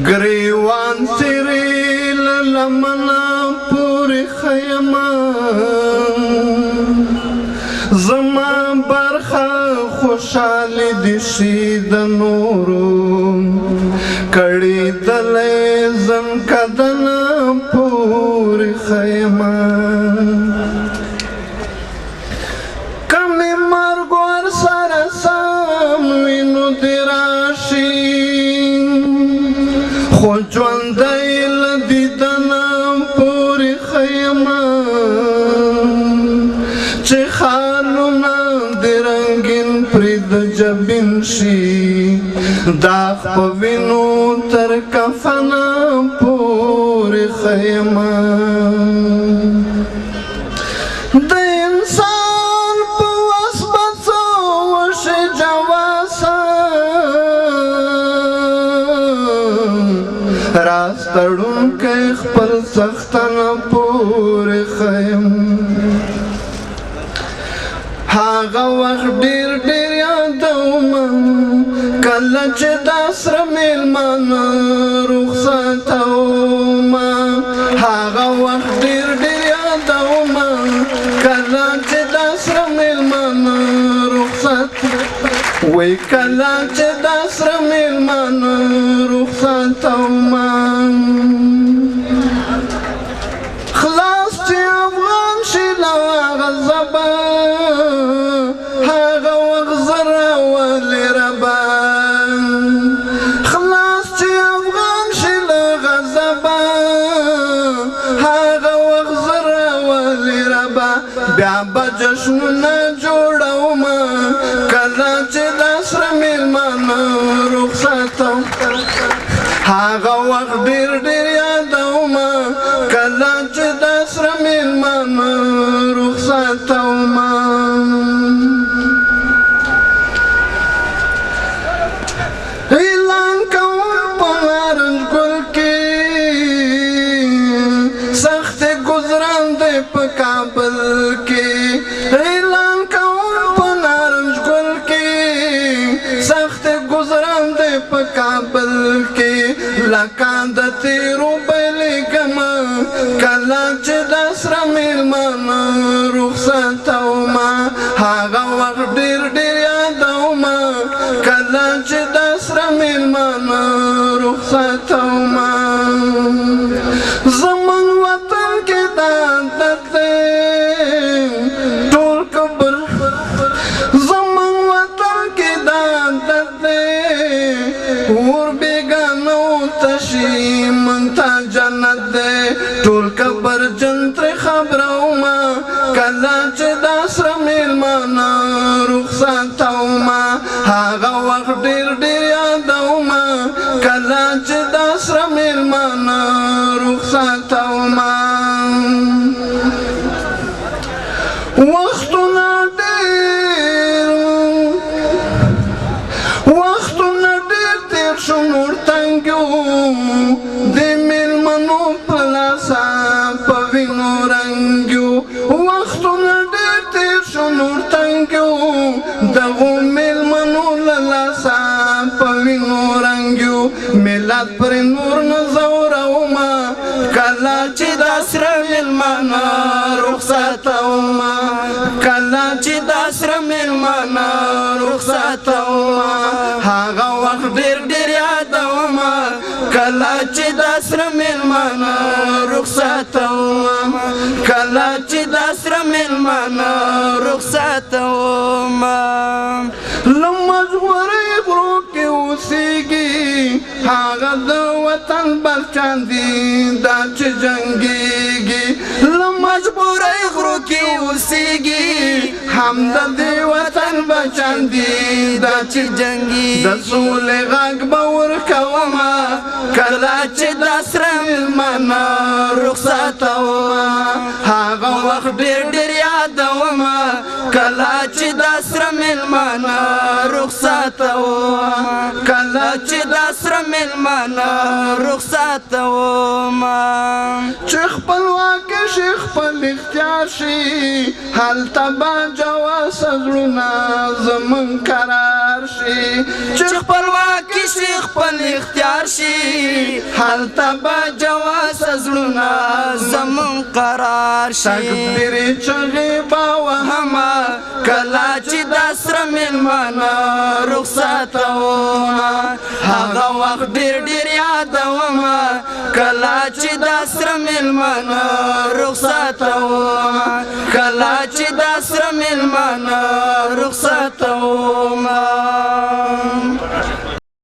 گریوان تیری للمنا پوری خیما زما برخه خوشحالی دیشی د نورو کڑی دلی زن کدنا پوری خیما کمی مرگور سرسام وینو دیراشی خو ژوندی له دیدنه پورې ښیمه چې خالونه د رنګین پرې د جبین شي داغ په وینو تر کفنه پورې ښیمه د انسان په وس به څه وشي جواسه راز تړونکی خپل څښتنه پورې ښیم هغه وخت ډېر ډېر یادومه کله چې دا سره میلمانه رخصتومه هغه وخت ډېر ډېر یادومه کله چې دا سره میلمانه وی کله چې دا سره میلمانه رخصتومه خلاص چې افغان شي له هغه ځبه هغه وخت زه راولې ربه خلاص چې افغان شي له هغه ځبه هغه وخت زه راولې ربه بیا به جشنونه جوړومه کله چې دا سره میلمانه رخصتوم هغه وخت ډېر ډېر یادومه کله چې دا سره میلمانه رخصتومه اعلان کوم په نارنج ګل کې سختې ګذران دی په کابل کې اعلان کوم په نارنج ګل کې سختې ګذران دی په کابل کې لکه د تیرو بیلګمه کله چې دا سره میلمانه رخصتومه هغه وخت ډېر ډېر یادومه کله چې دا سره میلمانه رخصتومه زموږ وطن کې دا عادت دی ټول کبر زموږ وطن کې دا عادت دی اور بیګانو تشي مونږ ته جنت دی ټول کبر جنتر خبرومه کله چې دا سره میلمانه رخصتومه هغه وخت ډېر ډېر یادومه کله چې دا سره میلمانه رخصتومه وختونه ډېر تېر شو نور تنګ یو د میلمنو په لاسه په وینو رنګ یو وختونه ډېر تېر شو نور تنګ یو دغو میلمنو له لاسه په وینو رنګ یو ملت پرې نور نه ځورومه کله چې دا سره میلمانه رخصتومه کله چې دا سره میلمانه رخصتومه هغه وخت ډېر ډېر یادومه کله چې دا سره میلمانه رخصتومه کله چې دا سره میلمانه رخصتومه له مجبورۍ غرو کې اوسېږي هغه د وطن بچیان دي دا چې جنګېږي له مجبورۍ غرو کې اوسېږي هم د دې وطن بچیان دي دا چې جنګېږي د سولې غږ به ورکومه کله چې دا سره میلمانه رخصتومه هغه وخت ډېر ډېر یادومه کله چې دا سره میلمانه رخصتومه کله چې دا سره میلمانه رخصتومه چې خپلواکي شي خپل اختیار شي هلته به جواز زړونه زمون قرار شي چې خپلواکي شي خپل اختیار شي هلته به جواز زړونه زمون قرار شي تکبیر چغې به وهمه کله چې د سره مېلمانه رخصتومه هغه وخت ډېر یادومه کله چې د سره مېلمانه رخصتومه کله چې د سره مېلمانه رخصتومه